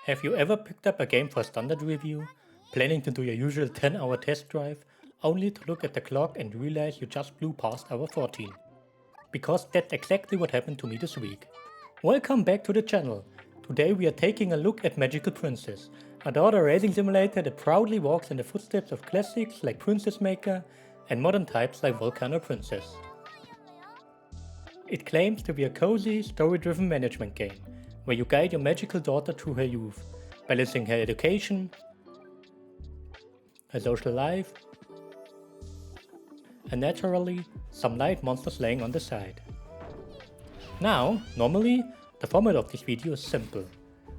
Have you ever picked up a game for a standard review, planning to do your usual 10-hour test drive, only to look at the clock and realize you just blew past hour 14? Because that's exactly what happened to me this week. Welcome back to the channel. Today we are taking a look at Magical Princess, a daughter racing simulator that proudly walks in the footsteps of classics like Princess Maker and modern types like Volcano Princess. It claims to be a cozy, story-driven management game, where you guide your magical daughter through her youth, balancing her education, her social life, and naturally, some light monsters laying on the side. Now, normally, the format of this video is simple.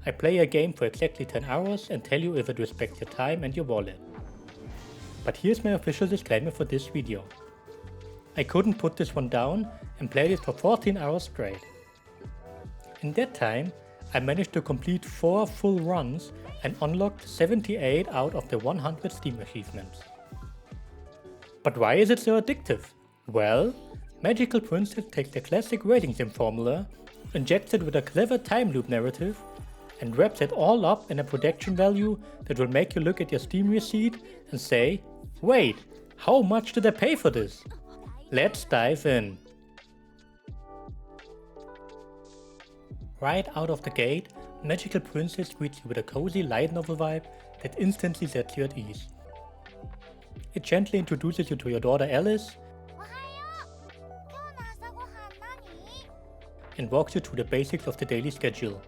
I play a game for exactly 10 hours and tell you if it respects your time and your wallet. But here's my official disclaimer for this video. I couldn't put this one down and played it for 14 hours straight. In that time, I managed to complete 4 full runs and unlocked 78 out of the 100 Steam achievements. But why is it so addictive? Well, Magical Princess takes the classic rating sim formula, injects it with a clever time loop narrative, and wraps it all up in a production value that will make you look at your Steam receipt and say, wait, how much did I pay for this? Let's dive in. Right out of the gate, Magical Princess greets you with a cozy light novel vibe that instantly sets you at ease. It gently introduces you to your daughter Alice and walks you through the basics of the daily schedule.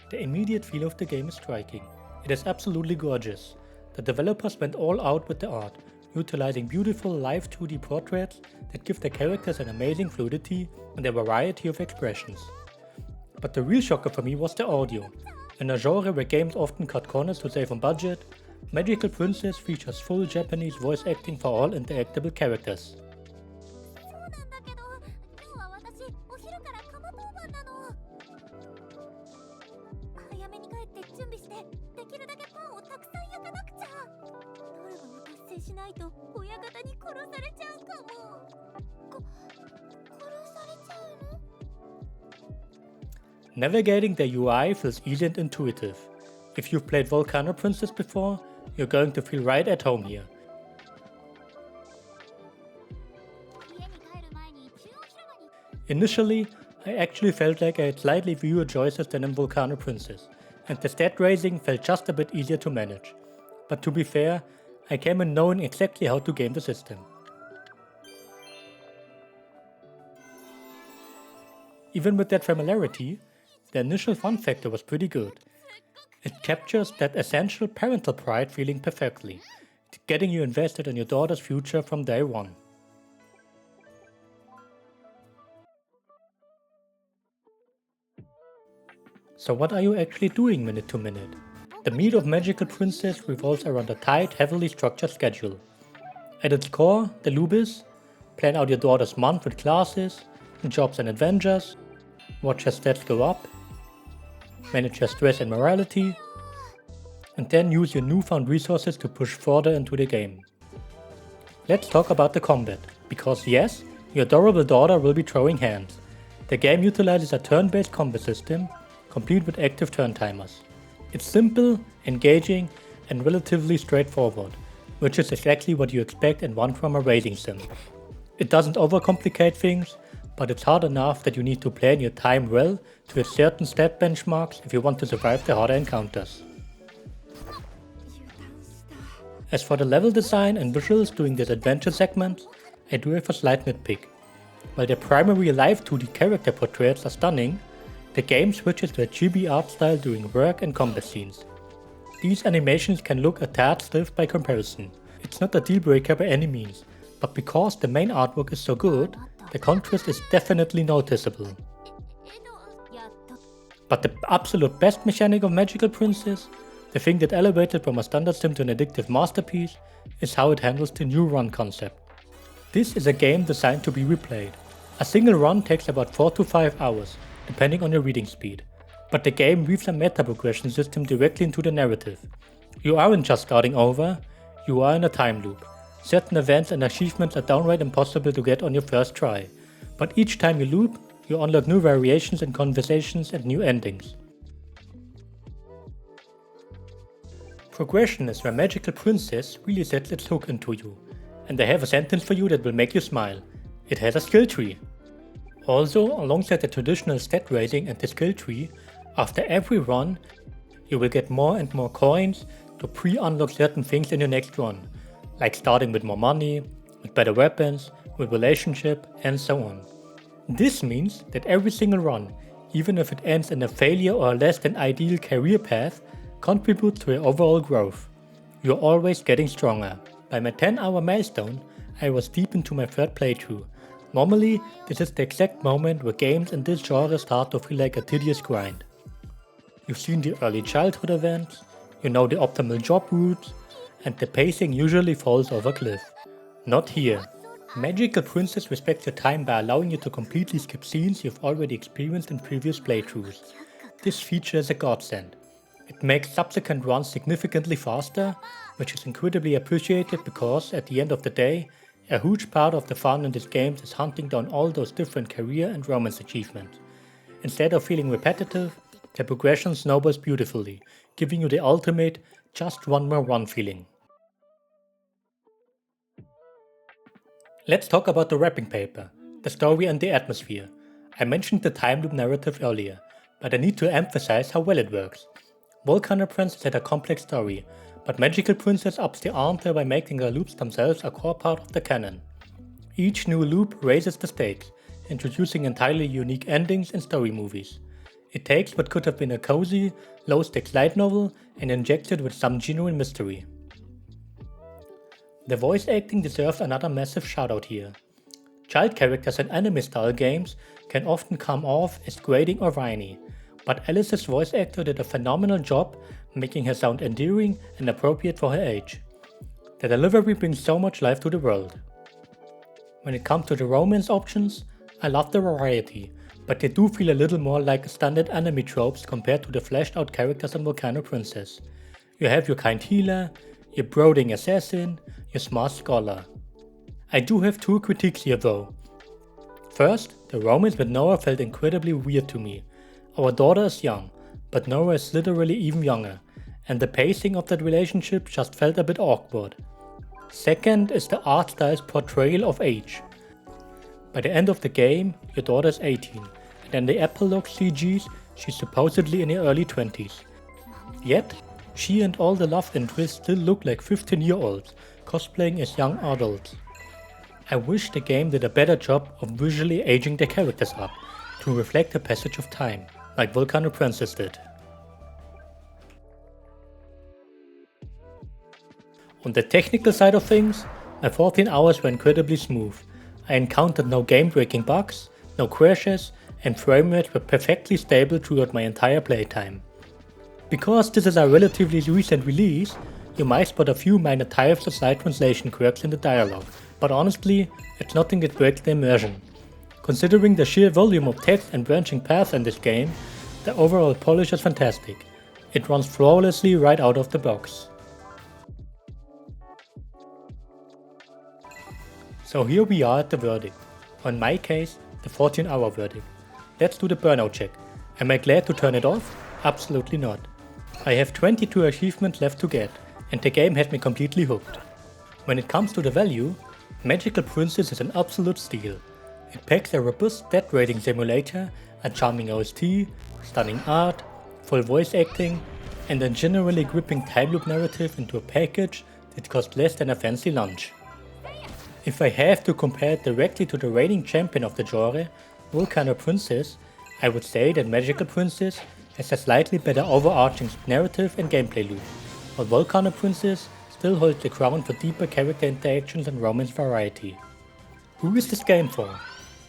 The immediate feel of the game is striking. It is absolutely gorgeous. The developers went all out with the art, utilizing beautiful live 2D portraits that give the characters an amazing fluidity and a variety of expressions. But the real shocker for me was the audio. In a genre where games often cut corners to save on budget, Magical Princess features full Japanese voice acting for all interactable characters. Navigating the UI feels easy and intuitive. If you've played Volcano Princess before, you're going to feel right at home here. Initially, I actually felt like I had slightly fewer choices than in Volcano Princess, and the stat raising felt just a bit easier to manage. But to be fair, I came in knowing exactly how to game the system. Even with that familiarity, the initial fun factor was pretty good. It captures that essential parental pride feeling perfectly, getting you invested in your daughter's future from day one. So what are you actually doing minute to minute? The meat of Magical Princess revolves around a tight, heavily structured schedule. At its core, the loop is: plan out your daughter's month with classes, jobs and adventures, watch her stats go up, manage her stress and morality, and then use your newfound resources to push further into the game. Let's talk about the combat, because yes, your adorable daughter will be throwing hands. The game utilizes a turn-based combat system, complete with active turn timers. It's simple, engaging, and relatively straightforward, which is exactly what you expect and want from a racing sim. It doesn't overcomplicate things, but it's hard enough that you need to plan your time well to hit certain stat benchmarks if you want to survive the harder encounters. As for the level design and visuals during this adventure segment, I do have a slight nitpick. While the primary live 2D character portraits are stunning, the game switches to a chibi art style during work and combat scenes. These animations can look a tad stiff by comparison. It's not a deal breaker by any means, but because the main artwork is so good, the contrast is definitely noticeable. But the absolute best mechanic of Magical Princess, the thing that elevated from a standard sim to an addictive masterpiece, is how it handles the new run concept. This is a game designed to be replayed. A single run takes about 4 to 5 hours, depending on your reading speed. But the game weaves a meta progression system directly into the narrative. You aren't just starting over, you are in a time loop. Certain events and achievements are downright impossible to get on your first try, but each time you loop, you unlock new variations and conversations and new endings. Progression is where Magical Princess really sets its hook into you, and I have a sentence for you that will make you smile. It has a skill tree. Also, alongside the traditional stat rating and the skill tree, after every run, you will get more and more coins to pre-unlock certain things in your next run, like starting with more money, with better weapons, with relationship, and so on. This means that every single run, even if it ends in a failure or a less than ideal career path, contributes to your overall growth. You're always getting stronger. By my 10-hour milestone, I was deep into my third playthrough. Normally, this is the exact moment where games in this genre start to feel like a tedious grind. You've seen the early childhood events, you know the optimal job routes, and the pacing usually falls off a cliff. Not here. Magical Princess respects your time by allowing you to completely skip scenes you've already experienced in previous playthroughs. This feature is a godsend. It makes subsequent runs significantly faster, which is incredibly appreciated because, at the end of the day, a huge part of the fun in this game is hunting down all those different career and romance achievements. Instead of feeling repetitive, the progression snowballs beautifully, giving you the ultimate just one more run feeling. Let's talk about the wrapping paper, the story and the atmosphere. I mentioned the time loop narrative earlier, but I need to emphasize how well it works. Volcano Princess had a complex story, but Magical Princess ups the ante by making the loops themselves a core part of the canon. Each new loop raises the stakes, introducing entirely unique endings and story movies. It takes what could have been a cozy, low-stakes light novel and injects it with some genuine mystery. The voice acting deserves another massive shoutout here. Child characters in anime-style games can often come off as grating or whiny, but Alice's voice actor did a phenomenal job making her sound endearing and appropriate for her age. The delivery brings so much life to the world. When it comes to the romance options, I love the variety, but they do feel a little more like standard anime tropes compared to the fleshed out characters in Volcano Princess. You have your kind healer, your brooding assassin, your smart scholar. I do have two critiques here though. First, the romance with Noah felt incredibly weird to me. Our daughter is young, but Noah is literally even younger, and the pacing of that relationship just felt a bit awkward. Second is the art style's portrayal of age. By the end of the game, your daughter is 18, and in the epilogue CGs, she's supposedly in her early 20s. Yet, she and all the love interests still look like 15-year-olds, cosplaying as young adults. I wish the game did a better job of visually aging the characters up, to reflect the passage of time, like Volcano Princess did. On the technical side of things, my 14 hours were incredibly smooth. I encountered no game-breaking bugs, no crashes, and frame rates were perfectly stable throughout my entire playtime. Because this is a relatively recent release, you might spot a few minor types or slight translation quirks in the dialogue, but honestly, it's nothing that breaks the immersion. Considering the sheer volume of text and branching paths in this game, the overall polish is fantastic. It runs flawlessly right out of the box. So here we are at the verdict. Or in my case, the 14-hour verdict. Let's do the burnout check. Am I glad to turn it off? Absolutely not. I have 22 achievements left to get, and the game has me completely hooked. When it comes to the value, Magical Princess is an absolute steal. It packs a robust stat rating simulator, a charming OST, stunning art, full voice acting, and a generally gripping time loop narrative into a package that costs less than a fancy lunch. If I have to compare it directly to the reigning champion of the genre, Volcano Princess, I would say that Magical Princess has a slightly better overarching narrative and gameplay loop, while Volcano Princess still holds the crown for deeper character interactions and romance variety. Who is this game for?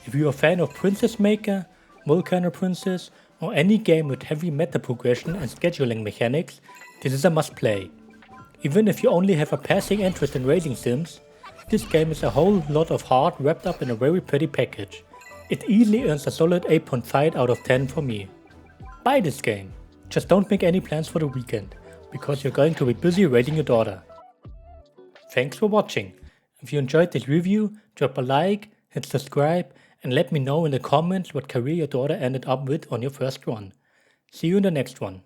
If you're a fan of Princess Maker, Volcano Princess, or any game with heavy meta progression and scheduling mechanics, this is a must play. Even if you only have a passing interest in racing sims, this game is a whole lot of heart wrapped up in a very pretty package. It easily earns a solid 8.5 out of 10 for me. Buy this game. Just don't make any plans for the weekend, because you're going to be busy raising your daughter. Thanks for watching. If you enjoyed this review, drop a like, hit subscribe, and let me know in the comments what career your daughter ended up with on your first run. See you in the next one.